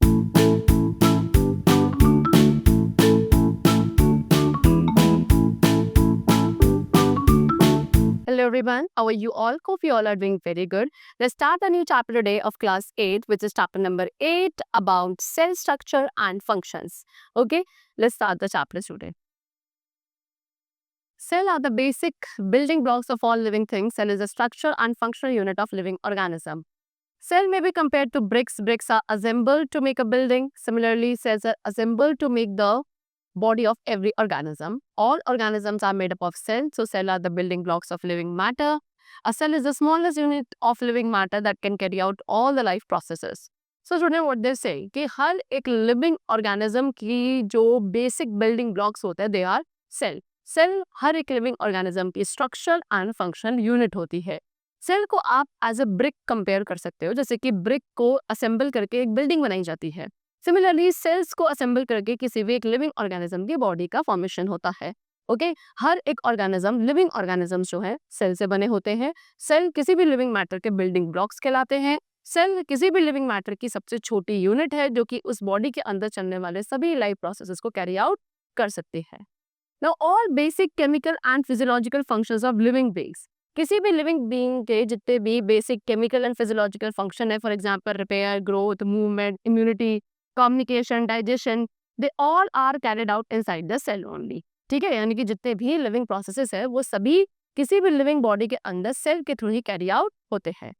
Hello everyone, how are you all? Hope you all are doing very good. Let's start a new chapter today of class 8, which is chapter number 8 about cell structure and functions. Okay, let's start the chapter today. Cell are the basic building blocks of all living things. Cell is a structure and functional unit of living organism. Cell may be compared to bricks. Bricks are assembled to make a building. Similarly, cells are assembled to make the body of every organism. All organisms are made up of cells, so cells are the building blocks of living matter. A cell is the smallest unit of living matter that can carry out all the life processes. So student, what they say कि हर एक living organism की जो basic building blocks होते हैं, they are cell. Cell हर एक living organism की structural and functional unit होती है. सेल को आप एज अ ब्रिक कंपेयर कर सकते हो, जैसे कि ब्रिक को असेंबल करके एक बिल्डिंग बनाई जाती है. सिमिलरली सेल्स को असेंबल करके किसी भी एक लिविंग ऑर्गेनिज्म की बॉडी का फॉर्मेशन होता है. ओके हर एक ऑर्गेनिज्म लिविंग ऑर्गेनिजम्स जो है सेल से बने होते हैं. सेल किसी भी लिविंग मैटर के बिल्डिंग ब्लॉक्स कहलाते हैं. सेल किसी भी लिविंग मैटर की सबसे छोटी यूनिट है जो कि उस बॉडी के अंदर चलने वाले सभी लाइफ प्रोसेसेस को कैरी आउट कर सकती है. Now all basic chemical and physiological functions of living beings, किसी भी लिविंग बीइंग के जितने भी basic chemical and physiological function है, for example repair, growth, movement, immunity, communication, digestion, they all are carried out inside the cell only. ठीक है, यानी कि जितने भी लिविंग प्रोसेसेस है वो सभी किसी भी लिविंग बॉडी के अंदर सेल के थ्रू ही कैरी आउट होते हैं.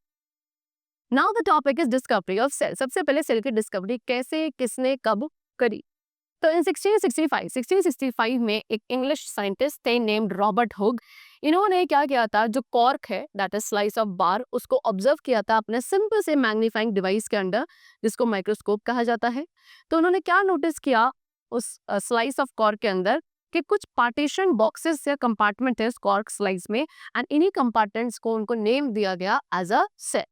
Now the topic is discovery of cell. सबसे पहले सेल की डिस्कवरी कैसे, किसने, कब करी? तो इन 1665 में एक इंग्लिश साइंटिस्ट थे नेम्ड रॉबर्ट हुग. इन्होंने क्या किया था, जो कॉर्क है दैट इज स्लाइस ऑफ बार, उसको ऑब्जर्व किया था अपने सिंपल से मैग्नीफाइंग डिवाइस के अंडर, जिसको माइक्रोस्कोप कहा जाता है. तो उन्होंने क्या नोटिस किया उस स्लाइस ऑफ कॉर्क के अंदर कि कुछ पार्टीशन बॉक्सेस या कंपार्टमेंट है कॉर्क स्लाइस में, एंड इन्हीं कंपार्टमेंट्स को उनको नेम दिया गया as a cell.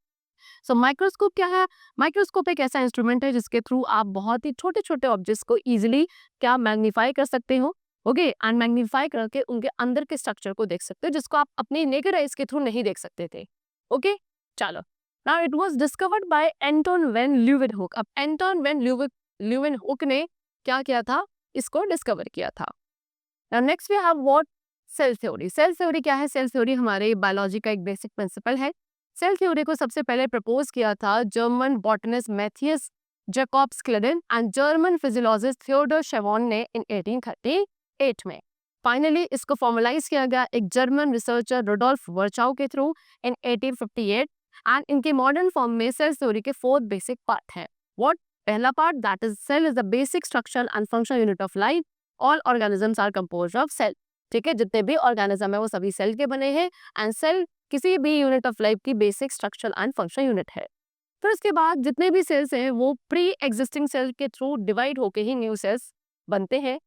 So microscope क्या है? माइक्रोस्कोप एक ऐसा इंस्ट्रूमेंट है जिसके थ्रू आप बहुत ही छोटे छोटे ऑब्जेक्ट्स को इजीली क्या मैग्नीफाई कर सकते हो. ओके एंड मैग्नीफाई करके उनके अंदर के स्ट्रक्चर को देख सकते हो जिसको आप अपने नेकेड आइज के थ्रू नहीं देख सकते थे. ओके चलो, now it was discovered by Anton van Leeuwenhoek. अब एंटोन वेन ल्यूवेनहुक ने क्या किया था, इसको डिस्कवर किया था. Now next we have what, cell theory. Cell theory क्या है? सेल थ्योरी हमारे बायोलॉजी का एक बेसिक प्रिंसिपल है. सेल थ्योरी को सबसे पहले प्रपोज किया था German botanist Matthias Jakob Schleiden and German physiologist Theodor Schwann ने इन 1838 में. फाइनली इसको फॉर्मलाइज किया गया एक जर्मन रिसर्चर रुडोल्फ वर्चाउ के थ्रू इन 1858. एंड इनके मॉडर्न फॉर्म में सेल थ्योरी के 4 बेसिक पार्ट हैं. व्हाट? पहला part that is cell is the basic structure and functional unit of life. All organisms are composed of cell. ठीक है, जितने भी ऑर्गेनिज्म है वो सभी सेल के बने हैं, एंड सेल किसी भी यूनिट ऑफ लाइफ की basic structural and functional unit है. फिर उसके बाद जितने भी सेल्स हैं वो प्री एग्जिस्टिंग सेल के थ्रू डिवाइड होके ही न्यू सेल्स बनते हैं.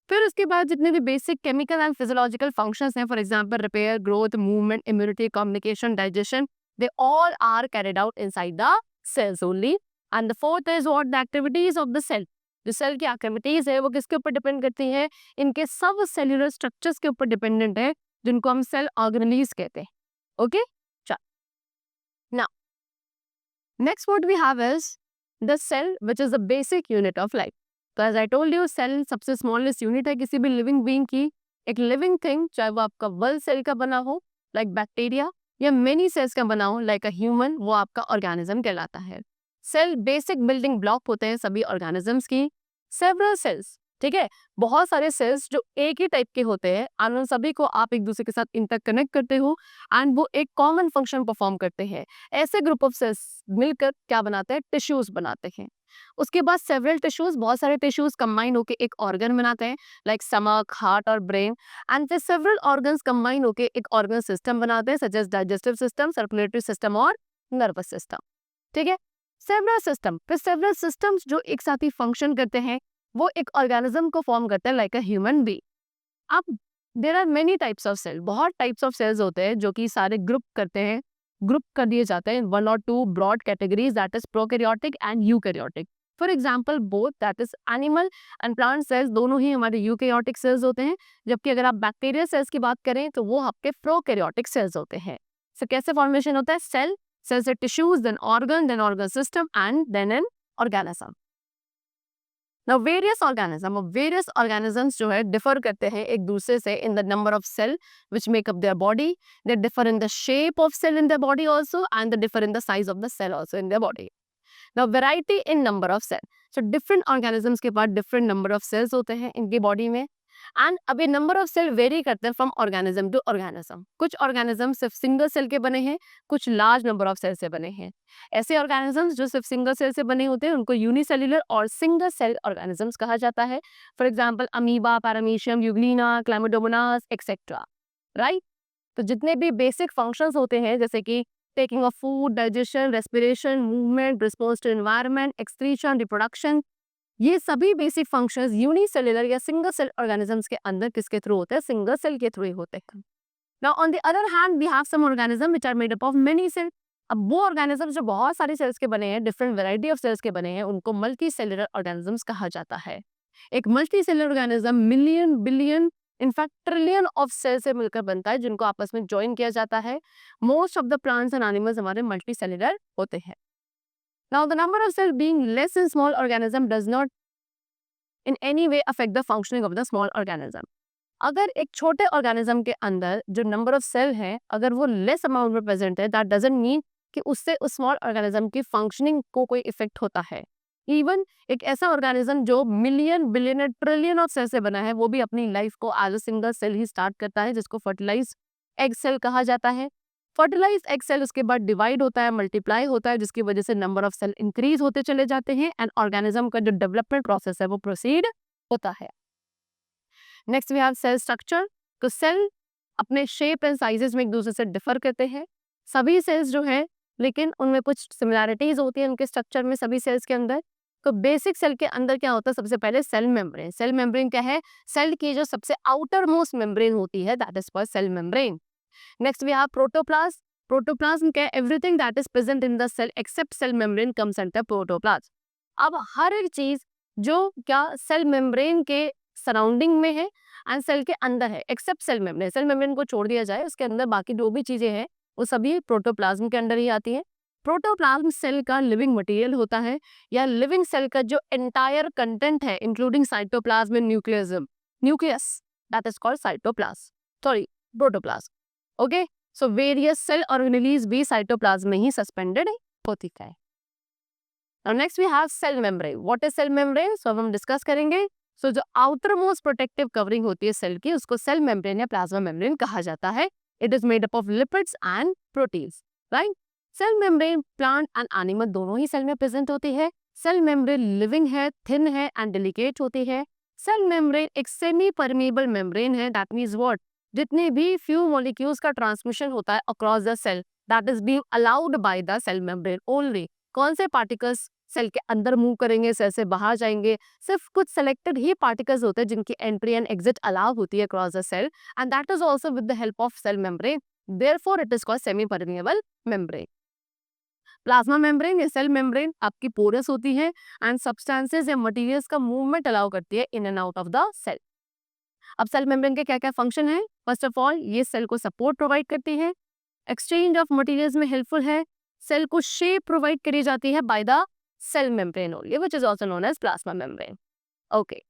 फिर उसके बाद जितने भी basic chemical and physiological functions हैं, for example repair, growth, movement, immunity, communication, digestion, they all are carried out inside the cells only. And the fourth is what, the activities of the cell. जो cell की activities है वो किसके ऊपर depend करती है? इनके सब सेल्यूलर स्ट्रक्चर्स के ऊपर डिपेंडेंट है, जिनको हम सेल ऑर्गेनेलीज कहते हैं. Okay, now next what we have is the cell, which is the basic unit of life. So as I told you, cell सबसे smallest unit है किसी भी living being की. एक living thing, चाहे वो आपका one cell का बना हो like bacteria, या many cells का बना हो like a human, वो आपका organism कहलाता है. Cell basic building block होते हैं सभी organisms की. Several cells, ठीक है, बहुत सारे सेल्स जो एक ही टाइप के होते हैं, और उन सभी को आप एक दूसरे के साथ इंटरकनेक्ट करते हो, एंड वो एक कॉमन फंक्शन परफॉर्म करते हैं. ऐसे ग्रुप ऑफ सेल्स मिलकर क्या बनाते हैं? टिश्यूज बनाते हैं. उसके बाद सेवरल टिश्यूज, बहुत सारे टिश्यूज कंबाइन होकर एक ऑर्गन बनाते हैं लाइक स्टमक, हार्ट और ब्रेन. एंड फिर सेवरल ऑर्गन्स कंबाइन होकर एक ऑर्गन सिस्टम बनाते हैं such as digestive system, circulatory system और नर्वस सिस्टम. ठीक है, सेवरल सिस्टम, फिर सेवरल सिस्टम्स जो एक साथ ही फंक्शन करते हैं वो एक ऑर्गेनिज्म को फॉर्म करता है लाइक अ ह्यूमन बीइंग. अब there are many types of cell, बहुत टाइप्स ऑफ सेल्स होते हैं जो कि सारे ग्रुप करते हैं, ग्रुप कर दिए जाते हैं 1 और 2 broad categories, that is prokaryotic and eukaryotic. For example both that is animal and plant cells दोनों ही हमारे यूकैरियोटिक सेल्स होते हैं, जबकि अगर आप बैक्टीरियल सेल्स की बात करें तो वो आपके प्रोकैरियोटिक सेल्स होते हैं. सो कैसे फॉर्मेशन होता है? सेल से tissues, then organ system and then an organism. Now various organisms जो है डिफर करते हैं एक दूसरे से in the number of cell which make up their body. They differ in the shape of cell in their body also and they differ in the size of the cell also in their body. Now variety in number of cell. So different organisms के पास different number of cells होते हैं इनकी body में. And अब ये number of cell very करते हैं फ्रॉम ऑर्गेनिज्म टू ऑर्गेनिज्म. कुछ ऑर्गेनिज्म सिर्फ सिंगल सेल के बने हैं, कुछ लार्ज नंबर ऑफ सेल से बने हैं. ऐसे ऑर्गेनिजम्स जो सिर्फ सिंगल सेल से बने होते हैं उनको यूनिसेल्युलर और सिंगल सेल ऑर्गेनिजम्स कहा जाता है. For example amoeba, paramecium, euglena, chlamydomonas etcetera. Right. तो जितने भी बेसिक फंक्शंस होते हैं जैसे कि taking of food, digestion, respiration, movement, response to environment, excretion, reproduction, ये सभी बेसिक फंक्शंस यूनिसेल्युलर या सिंगल सेल ऑर्गेनिजम्स के अंदर किसके थ्रू होते हैं? सिंगल सेल के थ्रू ही होते हैं. Now on the other hand we have some organism which are made up of many cell. अब वो ऑर्गेनिज्म जो बहुत सारी सेल्स के बने हैं, डिफरेंट वैरायटी ऑफ सेल्स के बने हैं, उनको मल्टी सेलुलर ऑर्गेनिजम्स कहा जाता है. एक multi cellular organism million, billion, in fact trillion of cell से मिलकर बनता है जिनको आपस में ज्वाइन किया जाता है. Most of the plants and animals हमारे मल्टी सेलुलर होते हैं. Now the number of cell being less in small organism does not in any way affect the functioning of the small organism. अगर एक छोटे organism के अंदर जो number of cell है अगर वो लेस अमाउंट में प्रेजेंट है, दैट डजंट मीन कि उससे उस स्मॉल ऑर्गेनिज्म की फंक्शनिंग को कोई इफेक्ट होता है. इवन एक ऐसा ऑर्गेनिज्म जो million, billion, trillion of cell से बना है वो भी अपनी लाइफ को एज अ सिंगल सेल ही स्टार्ट करता है जिसको फर्टिलाइज एग सेल कहा जाता है. फर्टिलाइज एग सेल उसके बाद डिवाइड होता है, मल्टीप्लाई होता है, जिसकी वजह से नंबर ऑफ सेल इंक्रीज होते चले जाते हैं एंड ऑर्गेनिज्म का जो डेवलपमेंट प्रोसेस है वो प्रोसीड होता है. Next we have cell structure. तो सेल अपने शेप एंड साइजेस में एक दूसरे से डिफर करते हैं. सभी सेल्स जो है लेकिन उनमें कुछ सिमिलैरिटीज होती है उनके स्ट्रक्चर में सभी सेल्स के अंदर. तो बेसिक सेल के अंदर क्या होता है? सबसे पहले सेल मेम्ब्रेन. सेल मेम्ब्रेन क्या है? सेल की जो सबसे आउटर मोस्ट मेम्ब्रेन होती है, that is called cell membrane. Next we have protoplasm. Protoplasm क्या है? Everything that is present in the cell except cell membrane comes under protoplasm. अब हर एक चीज जो क्या सेल मेम्ब्रेन के सराउंडिंग में है एंड सेल के अंदर है except cell membrane. Cell membrane को छोड़ दिया जाए, उसके अंदर बाकी जो भी चीजें हैं वो सभी प्रोटोप्लाज्म के अंदर ही आती है. प्रोटोप्लाज्म सेल का लिविंग मटेरियल होता है या लिविंग सेल का जो एंटायर कंटेंट है including cytoplasm and nucleus, that is called cytoplasm, sorry protoplasm. Okay, so various cell organelles भी साइटोप्लाज्म में ही सस्पेंडेड होती है. Now next we have cell membrane. What is cell membrane? So हम discuss करेंगे. सो जो outer most protective covering होती है सेल की उसको सेल मेम्ब्रेन या प्लाज्मा मेम्ब्रेन कहा जाता है. It is made up of lipids and proteins. Right. Cell membrane plant and animal दोनों ही सेल में प्रेजेंट होती है. सेल मेम्ब्रेन लिविंग है, थिन है एंड डेलिकेट होती है. सेल मेम्ब्रेन एक सेमी परमेबल मेम्ब्रेन है. That means what? जितने भी फ्यू मॉलिक्यूल्स का ट्रांसमिशन होता है across the cell that is being allowed by the cell membrane only. कौन से पार्टिकल्स सेल के अंदर मूव करेंगे, सेल से बाहर जाएंगे? सिर्फ कुछ सेलेक्टेड ही पार्टिकल्स होते हैं जिनकी एंट्री एंड एग्जिट अलाउ होती है across the cell and that is also with the help of cell membrane. Therefore it is called semi permeable membrane. Plasma membrane या सेल मेम्ब्रेन आपकी पोरस होती है and substances या materials का movement allow करती है in and out of the cell. अब cell membrane के क्या क्या फंक्शन है? फर्स्ट ऑफ ऑल ये सेल को सपोर्ट प्रोवाइड करती है, एक्सचेंज ऑफ मटेरियल्स में हेल्पफुल है, सेल को शेप प्रोवाइड करी जाती है by the cell membrane only which is also known as plasma membrane. Okay,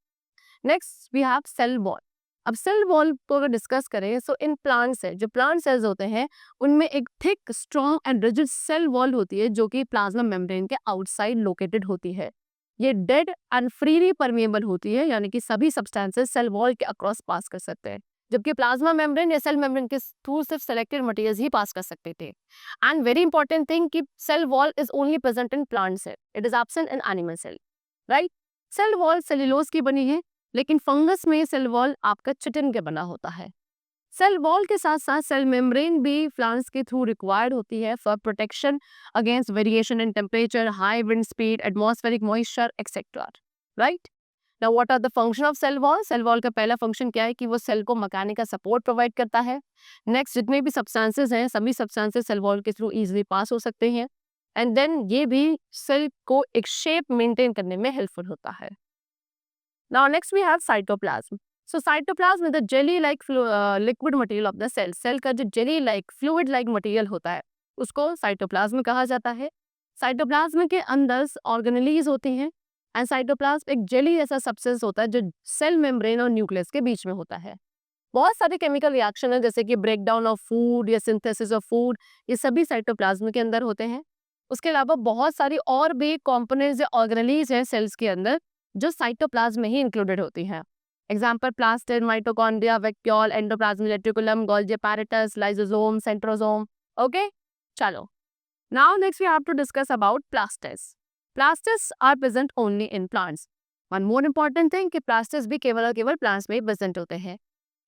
next we have cell wall. अब सेल वॉल को अगर डिस्कस करें सो इन प्लांट्स है जो प्लांट सेल्स होते हैं उनमें एक thick, strong and rigid cell wall होती है जो कि प्लाज्मा मेम्ब्रेन के आउटसाइड लोकेटेड होती है. ये डेड एंड फ्रीली परमेबल होती है यानी कि सभी सब्सटेंसेस सेल वॉल के अक्रॉस पास कर सकते हैं, जबकि प्लाज्मा मेम्ब्रेन या सेल मेम्ब्रेन के थ्रू सिर्फ सेलेक्टेड मटेरियल्स ही पास कर सकते थे. एंड वेरी इंपॉर्टेंट थिंग कि cell wall is only present in plant cell, it is absent in animal cell. Right. Cell wall cellulose की बनी है लेकिन फंगस में सेल वॉल आपका चिटिन के बना होता है. सेल वॉल के साथ साथ सेल मेम्ब्रेन भी प्लांट्स के थ्रू रिक्वायर्ड होती है for protection against variation in temperature, high wind speed, atmospheric moisture etcetera. Right. Now what are the function of cell wall? Cell wall का पहला फंक्शन क्या है कि वो सेल को मैकेनिकल सपोर्ट प्रोवाइड करता है. नेक्स्ट, जितने भी सब्सटेंसेस हैं सभी सब्सटेंसेस सेल वॉल के थ्रू इजीली पास हो सकते हैं एंड देन ये भी सेल को एक शेप मेंटेन करने में हेल्पफुल होता है. Now next we have cytoplasm. So cytoplasm is the jelly-like liquid material of the cell. Cell का जो jelly-like, fluid-like material होता है उसको साइटोप्लाज्म कहा जाता है. साइटोप्लाज्म के अंदर ऑर्गेनेलीज होते हैं एंड साइटोप्लाज्म एक जेली जैसा सब्सटेंस होता है जो सेल मेम्ब्रेन और न्यूक्लियस के बीच में होता है। बहुत सारे केमिकल रिएक्शन है जैसे कि ब्रेक डाउन ऑफ फूड या सिंथेसिस ऑफ फूड, ये सभी साइटोप्लाज्म के अंदर होते हैं। उसके अलावा बहुत सारी और भी कंपोनेंट्स या ऑर्गेनेलीज हैं सेल्स के अंदर जो साइटोप्लाज्म में ही इंक्लूडेड होती हैं। Example plastid, mitochondria, vacuole, endoplasmic reticulum, Golgi apparatus, lysosome, centrosome. Okay, चलो। Now next we have to discuss about plastids. Plastids are present only in plants. One more important thing कि plastids भी केवल और केवल plants में ही present होते हैं,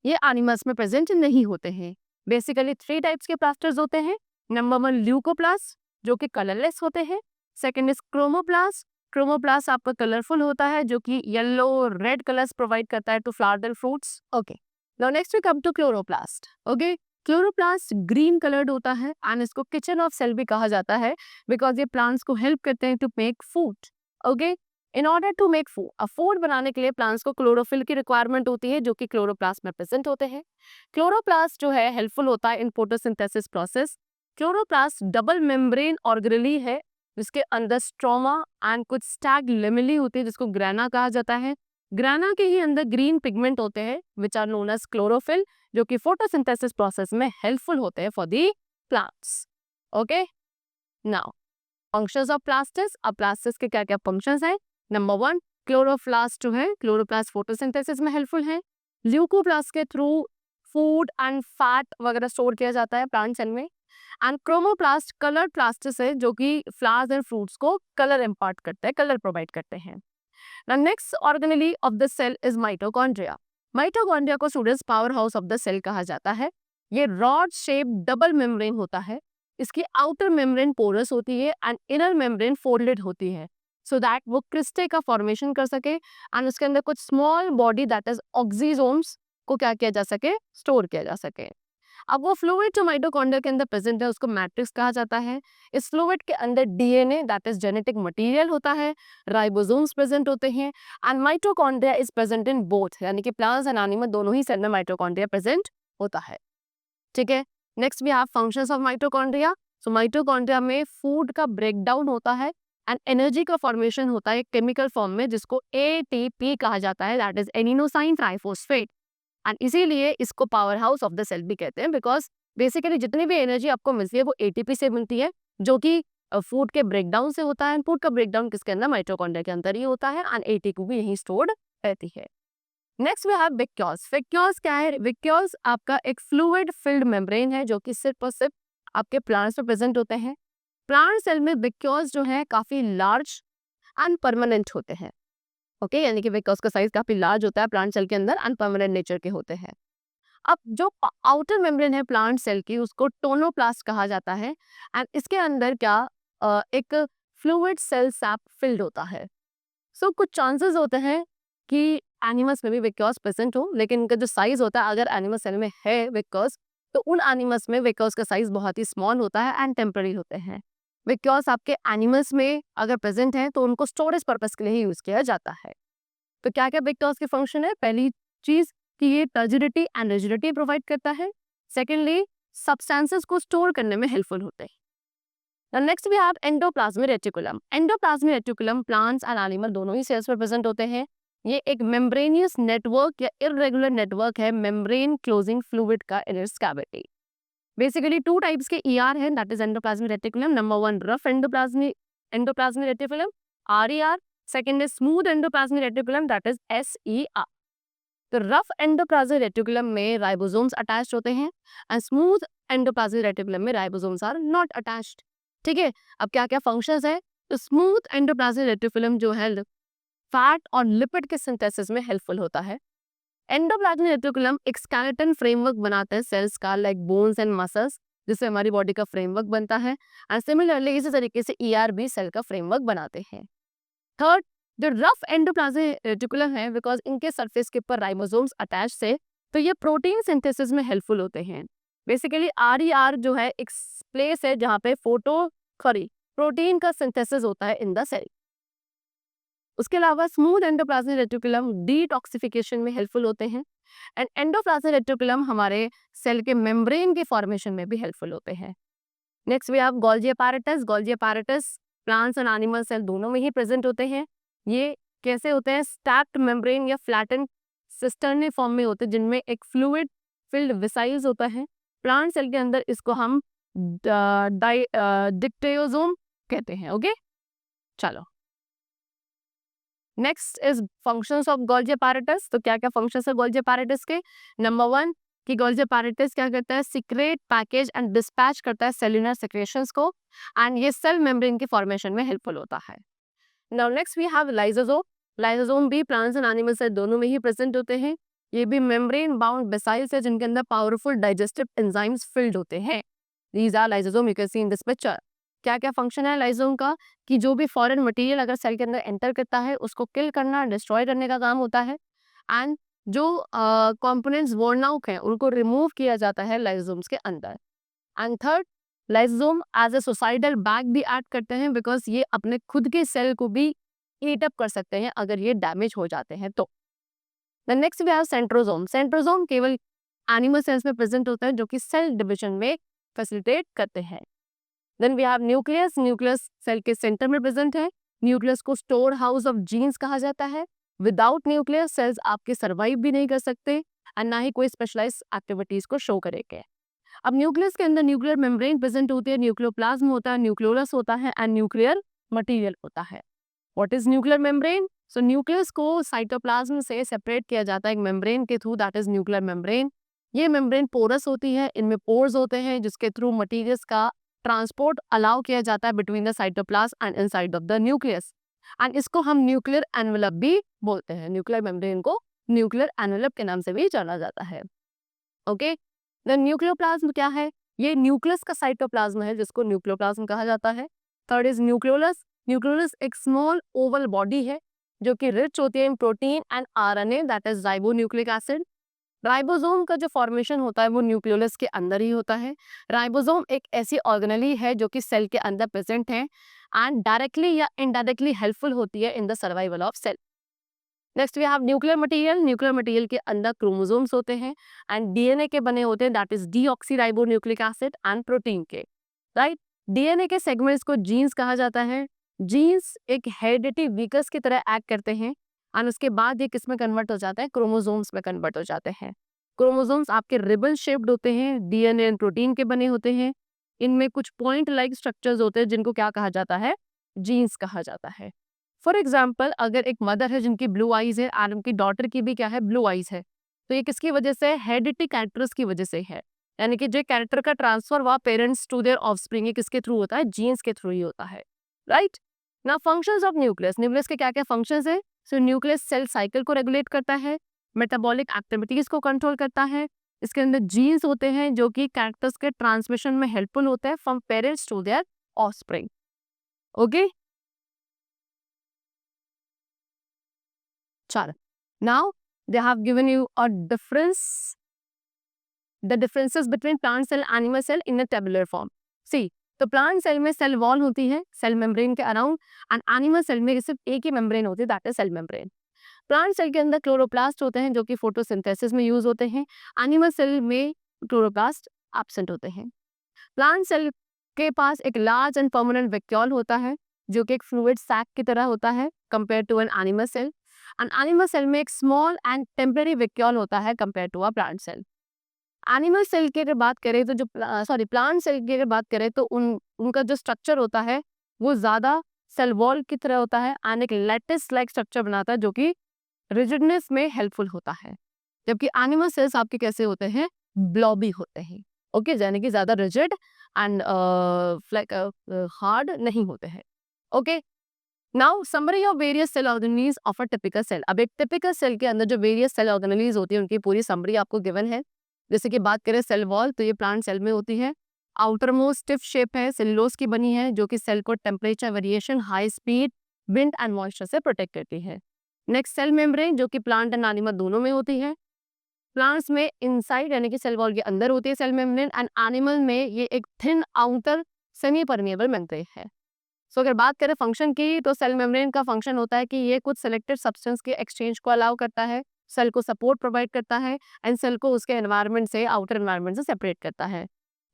ये एनिमल्स में प्रेजेंट नहीं होते हैं। बेसिकली 3 टाइप्स के प्लास्टिड्स होते हैं। नंबर 1 ल्यूकोप्लास्ट जो कि कलरलेस होते हैं। Second is chromoplast. क्रोमोप्लास्ट आपका कलरफुल होता है जो कि येलो रेड कलर्स प्रोवाइड करता है to floral fruits. Okay, now next we come to chloroplast. Okay, chloroplast green coloured होता है एंड इसको किचन ऑफ सेल भी कहा जाता है बिकॉज ये प्लांट्स को हेल्प करते हैं to make food. Okay, in order to make food, food बनाने के लिए प्लांट्स को क्लोरोफिल की रिक्वायरमेंट होती है जो कि क्लोरोप्लास्ट में प्रेजेंट होते हैं। क्लोरोप्लास्ट जो है हेल्पफुल होता है in photosynthesis process. Chloroplast double membrane organelle है जिसके अंदर स्ट्रोमा एंड कुछ स्टैग लेमेली होती है जिसको ग्रेना कहा जाता है। ग्रेना के ही अंदर ग्रीन पिगमेंट होते हैं which are known as chlorophyll जो कि फोटोसिंथेसिस प्रोसेस में हेल्पफुल होते हैं for the plants. Okay, now functions of plastids. अब प्लास्टिड्स के क्या क्या फंक्शंस हैं? नंबर 1, क्लोरोप्लास्ट जो है क्लोरोप्लास्ट फोटोसिंथेसिस में हेल्पफुल है। ल्यूकोप्लास्ट के थ्रू फूड एंड फैट वगैरह स्टोर किया जाता है प्लांट सेल में। एंड क्रोमोप्लास्ट कलर प्लास्टिड्स है जो कि फ्लावर्स एंड फ्रूट्स को कलर इम्पार्ट करते हैं, कलर प्रोवाइड करते हैं। The next organelle of the cell is mitochondria. Mitochondria को students power house of the cell कहा जाता है। ये रॉड शेप डबल मेम्ब्रेन होता है। इसकी आउटर मेम्ब्रेन पोरस होती है एंड इनर मेम्ब्रेन फोल्डेड होती है सो दैट वो क्रिस्टे का फॉर्मेशन कर सके एंड उसके अंदर कुछ small body that is oxysomes को क्या किया जा सके, स्टोर किया जा सके। अब वो फ्लूइड जो माइटोकॉन्ड्रिया के अंदर प्रेजेंट है उसको मैट्रिक्स कहा जाता है। इस फ्लूइड के अंदर DNA that is genetic material होता है, राइबोसोम्स प्रेजेंट होते हैं and mitochondria is present in both, यानी कि प्लांट्स एंड एनिमल दोनों ही सेल में माइटोकॉन्ड्रिया प्रेजेंट होता है। ठीक है, next we have functions of mitochondria. So mitochondria में फूड का ब्रेकडाउन होता है एंड एनर्जी का फॉर्मेशन होता है केमिकल फॉर्म में जिसको एटीपी कहा जाता है, that is adenosine triphosphate. And इसीलिए इसको power house of the cell भी कहते हैं बिकॉज बेसिकली जितनी भी एनर्जी आपको मिलती है वो एटीपी से मिलती है जो कि फूड के ब्रेकडाउन से होता है। फूड का ब्रेकडाउन किसके अंदर? माइटोकॉन्ड्रिया के अंदर ही होता है एंड एटीपी भी यहीं स्टोर्ड रहती है। Next we have vacuoles. Vacuoles क्या है? विक्यूल्स आपका एक फ्लूइड फिल्ड मेम्ब्रेन है जो कि सिर्फ और सिर्फ आपके प्लांट्स में प्रेजेंट होते हैं। प्लांट सेल में विक्यूल्स जो है काफी लार्ज एंड परमानेंट होते हैं। ओके, यानी कि विक्यूल्स का साइज काफी लार्ज होता है प्लांट सेल के अंदर एंड परमानेंट नेचर के होते हैं। अब जो आउटर मेम्ब्रेन है प्लांट सेल की उसको टोनोप्लास्ट कहा जाता है एंड इसके अंदर क्या एक फ्लूइड सेल सैप फिल्ड होता है। सो कुछ चांसेस होते हैं कि एनिमल्स में भी विक्यूल्स प्रेजेंट हो, लेकिन इनका जो साइज होता है अगर एनिमल सेल में है विक्यूल्स तो उन एनिमल्स में विक्यूल्स का साइज बहुत ही स्मॉल होता है एंड टेम्पररी होते हैं। विक्यूल्स आपके एनिमल्स में अगर प्रेजेंट है तो उनको स्टोरेज पर्पस के लिए ही यूज किया जाता है। तो क्या क्या विक्यूल्स के फंक्शन है? पहली चीज कि ये टर्जिडिटी एंड रिजिडिटी प्रोवाइड करता है। सेकेंडली सब्सटेंसेस को स्टोर करने में हेल्पफुल होते हैं। Next we have endoplasmic reticulum. Endoplasmic reticulum plants and animal दोनों ही सेल्स में प्रेजेंट होते हैं। ये एक मेम्ब्रेनियस नेटवर्क या इरेगुलर नेटवर्क है मेम्ब्रेन क्लोजिंग फ्लूइड का in its cavity. Basically 2 types के ईआर है that is endoplasmic reticulum. Number 1 rough endoplasmic reticulum RER। Second is smooth endoplasmic reticulum that is SER। तो रफ एंडोप्लाज्मिक रेटिकुलम में ribosomes attached होते हैं and smooth endoplasmic reticulum में ribosomes are not attached. ठीक है, अब क्या क्या फंक्शंस है? तो स्मूथ एंडोप्लाज्मिक रेटिकुलम जो है फैट और लिपिड के सिंथेसिस में हेल्पफुल होता है। एंडोप्लाज्मिक रेटिकुलम एक स्केलेटन फ्रेमवर्क बनाता है सेल्स का लाइक बोन्स एंड मसल्स जिससे हमारी बॉडी का फ्रेमवर्क बनता है एंड सिमिलरली इसी तरीके से ER भी सेल का फ्रेमवर्क बनाते हैं। थर्ड, जो रफ एंडोप्लाज्मिक रेटिकुलम है बिकॉज इनके सरफेस के ऊपर राइबोसोम्स अटैच है तो ये प्रोटीन सिंथेसिस में हेल्पफुल होते हैं। बेसिकली RER जो है एक प्लेस है जहाँ पे प्रोटीन का सिंथेसिस होता है इन द सेल। उसके अलावा स्मूथ एंडोप्लाज्मिक रेटिकुलम डिटॉक्सिफिकेशन में हेल्पफुल होते हैं एंड एंडोप्लाज्मिक रेटिकुलम हमारे सेल के मेम्ब्रेन के फॉर्मेशन में भी हेल्पफुल होते हैं। Next we have Golgi apparatus। Golgi apparatus plants and animal cell दोनों में ही प्रेजेंट होते हैं। ये कैसे होते हैं? स्टैक्ड मेम्ब्रेन या फ्लैटेंड सिस्टर्नी फॉर्म में होते हैं, जिनमें एक फ्लूइड फिल्ड वेसाइल्स होता है। प्लांट सेल के अंदर इसको हम डिक्टेयोसोम कहते हैं। ओके, चलो next is functions of Golgi apparatus। तो क्या क्या फंक्शंस है गोल्गी apparatus के? नंबर 1 कि गोल्गी apparatus क्या करता है? सिक्रेट, पैकेज एंड डिस्पैच करता है सेल्यूलर सिक्रेशंस को, एंड ये सेल मेम्ब्रेन के फॉर्मेशन में हेल्पफुल होता है। Now next we have lysosome. Lysosome भी प्लांट्स एंड एनिमल्स से दोनों में ही प्रेजेंट होते हैं। ये भी मेम्ब्रेन बाउंड बेसाइल्स है जिनके अंदर पावरफुल डाइजेस्टिव एंजाइम्स फिल्ड होते हैं। These are lysosome, you can see in this picture. क्या क्या फंक्शन है लाइसोसोम का? कि जो भी फॉरेन मटेरियल अगर सेल के अंदर एंटर करता है उसको किल करना, डिस्ट्रॉय करने का काम होता है, एंड जो कंपोनेंट्स वोर्न आउट हैं उनको रिमूव किया जाता है लाइसोसोम्स के अंदर। And third, lysosome as a suicidal bag भी एक्ट करते हैं, बिकॉज ये अपने खुद के सेल को भी ईट अप कर सकते हैं अगर ये डैमेज हो जाते हैं तो। The next we have centrosome. Centrosome केवल एनिमल सेल्स में प्रेजेंट होता है जो कि सेल डिविजन में फैसिलिटेट करते हैं। Then we have nucleus. Nucleus cell के सेंटर में प्रेजेंट है। न्यूक्लियस को स्टोर हाउस ऑफ जीन्स कहा जाता है। विदाउट न्यूक्लियस सेल्स आपके सर्वाइव भी नहीं कर सकते एंड ना ही कोई स्पेशलाइज एक्टिविटीज को शो करेंगे। अब न्यूक्लियस के अंदर न्यूक्लियर मेम्ब्रेन प्रेजेंट होती है, न्यूक्लियोप्लाज्म होता है, न्यूक्लियोलस होता है एंड न्यूक्लियर मटेरियल होता है। What is nuclear membrane? So nucleus को साइटोप्लाज्म से सेपरेट किया जाता है एक मेम्ब्रेन के through, that is nuclear membrane. ये मेम्ब्रेन पोरस होती है, इनमें पोर्स होते हैं जिसके थ्रू मटेरियल्स का ट्रांसपोर्ट अलाउ किया जाता है between the cytoplasm and inside of the nucleus, and इसको हम न्यूक्लियर एनवेलप भी बोलते हैं। न्यूक्लियर मेम्ब्रेन को न्यूक्लियर एनवेलप के नाम से भी जाना जाता है। ओके, द न्यूक्लियोप्लाज्म क्या है? ये न्यूक्लियस का साइटोप्लाज्म है जिसको न्यूक्लियोप्लाज्म कहा जाता है। Third is nucleolus. न्यूक्लियोलस एक स्मॉल ओवल बॉडी है जो कि रिच होती है इन protein and RNA, that is ribonucleic acid. Ribosome का जो फॉर्मेशन होता है वो न्यूक्लियोलस के अंदर ही होता है। राइबोसोम एक ऐसी ऑर्गेनेली है जो कि सेल के अंदर प्रेजेंट है and directly or indirectly helpful होती है in the survival of cell. Next we have nuclear material. Nuclear material के अंदर क्रोमोसोम्स होते हैं एंड डीएनए के बने होते हैं, that is deoxyribonucleic acid and protein के, राइट। डीएनए के सेगमेंट्स को जीन्स कहा जाता है। जीन्स एक हेरिडिटी वीकस की तरह एक्ट करते हैं एंड उसके बाद ये किस में कन्वर्ट हो जाता है? क्रोमोसोम्स में कन्वर्ट हो जाते हैं। क्रोमोसोम्स आपके रिबन शेप्ड होते हैं, डीएनए एंड प्रोटीन के बने होते हैं। इनमें कुछ पॉइंट लाइक स्ट्रक्चर्स होते हैं जिनको क्या कहा जाता है? जीन्स कहा जाता है। फॉर एग्जाम्पल, अगर एक मदर है जिनकी ब्लू आईज है और उनकी डॉटर की भी क्या है? ब्लू आईज है, तो ये किसकी वजह से? हेरिडिटी कैरेक्टर्स की वजह से है। यानी कि जो कैरेक्टर का ट्रांसफर हुआ पेरेंट्स टू देयर ऑफस्प्रिंग, ये किसके थ्रू होता है? जीन्स के थ्रू ही होता है, right. Now functions of nucleus. Nucleus के क्या क्या फंक्शंस है? सो न्यूक्लियस सेल साइकिल को रेगुलेट करता है, मेटाबॉलिक एक्टिविटीज को कंट्रोल करता है। इसके अंदर जीन्स होते हैं जो कि कैरेक्टर्स के ट्रांसमिशन में हेल्पफुल होते हैं from parents to their offspring. Okay, चलो now they have given you a difference, the differences between plant cell animal cell in a tabular form. See, तो प्लांट सेल में सेल वॉल होती है cell membrane के around, and animal cell में सिर्फ एक ही मेम्ब्रेन होती है, that is cell membrane. Plant cell के अंदर क्लोरोप्लास्ट होते हैं जो कि फोटोसिंथेसिस में यूज होते हैं। एनिमल सेल में क्लोरोप्लास्ट एब्सेंट होते हैं। प्लांट सेल के पास एक लार्ज एंड परमानेंट वैक्यूल होता है जो कि एक फ्लूइड सैक की तरह होता है compare to an animal cell. And animal cell में एक स्मॉल एंड टेम्परेरी वैक्यूल होता है compare to a plant cell. Animal cell की अगर बात करें तो जो प्लांट सेल की अगर बात करें तो उनका जो स्ट्रक्चर होता है वो ज्यादा सेल वॉल की तरह होता है एंड एक लैटिस लाइक स्ट्रक्चर बनाता है जो कि रिजिडनेस में हेल्पफुल होता है। जबकि एनिमल सेल्स आपके कैसे होते हैं? ब्लॉबी होते हैं। ओके, यानी कि ज्यादा रिजिड एंड हार्ड नहीं होते हैं। Okay, now summary of various cell organelles of a typical cell. अब एक टिपिकल सेल के अंदर जो वेरियस सेल ऑर्गेनेलीज होती है उनकी पूरी समरी आपको गिवन है। जैसे कि बात करें सेल वॉल, तो ये प्लांट सेल में होती है। आउटर मोस्ट स्टिफ शेप है, सेलुलोज की बनी है जो कि सेल को temperature variation, high speed, wind and moisture से प्रोटेक्ट करती है। नेक्स्ट सेल मेम्ब्रेन जो कि प्लांट एंड एनिमल दोनों में होती है। प्लांट्स में इनसाइड यानी कि सेल वॉल के अंदर होती है सेल मेम्ब्रेन, एंड एनिमल में ये एक thin outer semi permeable membrane है। सो अगर बात करें फंक्शन की, तो सेल मेम्ब्रेन का फंक्शन होता है कि ये कुछ सिलेक्टेड सब्सटेंस के एक्सचेंज को अलाउ करता है, सेल को सपोर्ट प्रोवाइड करता है एंड सेल को उसके एनवायरनमेंट से, आउटर एनवायरनमेंट से सेपरेट करता है।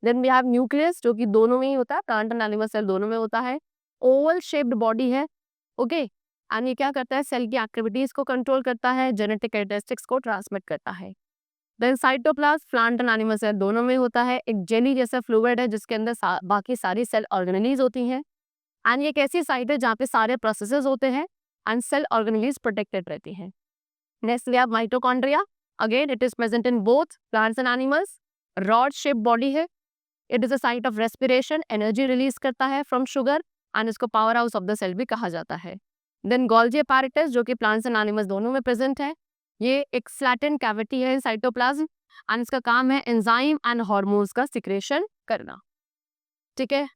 देन वी हैव न्यूक्लियस जो कि दोनों में ही होता है, प्लांट एंड एनिमल सेल दोनों में होता है। ओवल शेप्ड बॉडी है, ओके, एंड ये क्या करता है, सेल की एक्टिविटीज को कंट्रोल करता है, जेनेटिक कैरेक्टरिस्टिक्स को ट्रांसमिट करता है। Then cytoplasm plant and animal cell दोनों में होता है, एक जेली जैसा फ्लूइड है जिसके अंदर बाकी सारी सेल ऑर्गेनेलीज होती हैं। एंड ये एक ऐसी साइट है जहाँ पे सारे प्रोसेसेस होते हैं एंड सेल ऑर्गेनेलीज प्रोटेक्टेड रहती हैं। Next we have mitochondria. Again it is present in both plants and animals. Rod shape body है। It is a site of respiration, energy release करता है फ्रॉम शुगर एंड इसको power house of the cell भी कहा जाता है। Then Golgi apparatus जो कि प्लांट्स एंड एनिमल्स दोनों में प्रेजेंट है। ये एक फ्लैटेंड कैविटी है साइटोप्लाज्म एंड इसका काम है एंजाइम एंड हार्मोन्स का सिक्रेशन करना। ठीक है।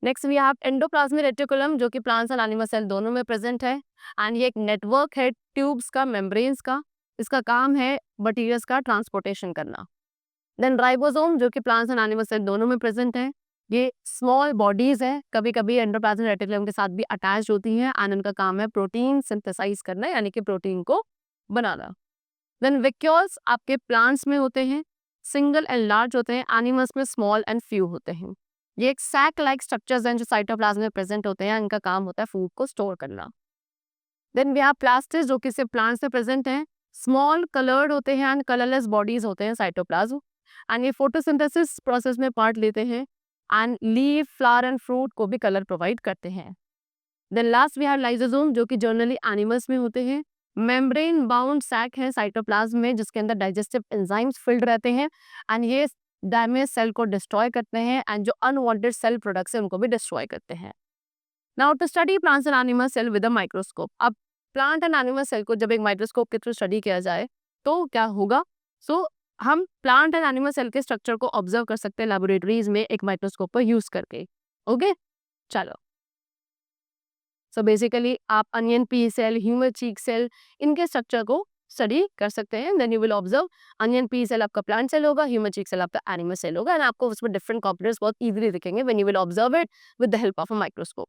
Next we have endoplasmic reticulum जो कि प्लांट्स एंड एनिमल सेल दोनों में प्रेजेंट है एंड ये एक नेटवर्क है ट्यूब्स का, मेम्ब्रेन्स का। इसका काम है मटीरियल्स का ट्रांसपोर्टेशन करना। देन राइबोसोम जो कि प्लांट्स एंड एनिमल सेल दोनों में प्रेजेंट है। ये स्मॉल बॉडीज है, कभी कभी एंडोप्लाज्मिक रेटिकुलम के साथ भी अटैच होती हैं एंड इनका काम है प्रोटीन सिंथेसाइज करना, यानी कि प्रोटीन को बनाना। देन वैक्यूल्स आपके प्लांट्स में होते हैं, सिंगल एंड लार्ज होते हैं, एनिमल्स में स्मॉल एंड फ्यू होते हैं। ये एक सैक लाइक स्ट्रक्चर्स हैं जो साइटोप्लाज्म में प्रेजेंट होते हैं, इनका काम होता है फूड को स्टोर करना। देन वी हैव प्लास्टिड्स जो कि सिर्फ प्लांट्स में प्रेजेंट हैं, स्मॉल कलर्ड होते हैं एंड कलरलेस बॉडीज होते हैं साइटोप्लाज्म एंड ये फोटोसिंथेसिस प्रोसेस में पार्ट लेते हैं and leaf, flower and fruit को भी कलर प्रोवाइड करते हैं। Then last we have lysosome जो कि जनरली एनिमल्स में होते हैं। मेम्ब्रेन बाउंड सैक है साइटोप्लाज्म में जिसके अंदर डाइजेस्टिव एंजाइम्स फिल्ड रहते हैं एंड ये डैमेज सेल को डिस्ट्रॉय करते हैं एंड जो अनवांटेड सेल प्रोडक्ट्स है उनको भी डिस्ट्रॉय करते हैं। Now to study plants and animal cell with a microscope. अब प्लांट एंड एनिमल सेल को जब एक माइक्रोस्कोप के थ्रू स्टडी किया जाए तो क्या होगा? सो हम प्लांट एंड एनिमल सेल के स्ट्रक्चर को ऑब्जर्व कर सकते हैं लेबोरेटरीज में एक माइक्रोस्कोप पर यूज करके। ओके, चलो। सो बेसिकली आप onion peel cell, human cheek cell, इनके स्ट्रक्चर को स्टडी कर सकते हैं। Then you will observe onion peel cell आपका प्लांट सेल होगा, ह्यूमर चीक सेल आपका एनिमल सेल होगा एंड आपको उसमें डिफरेंट कंपोनेंट्स बहुत इजीली दिखेंगे when you will observe it with the help of a microscope.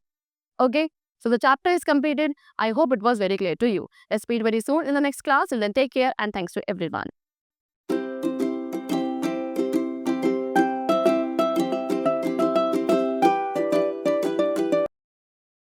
Okay, so the chapter is completed. I hope it was very clear to you. Let's meet very soon in the next class. Till then, take care and thanks to everyone.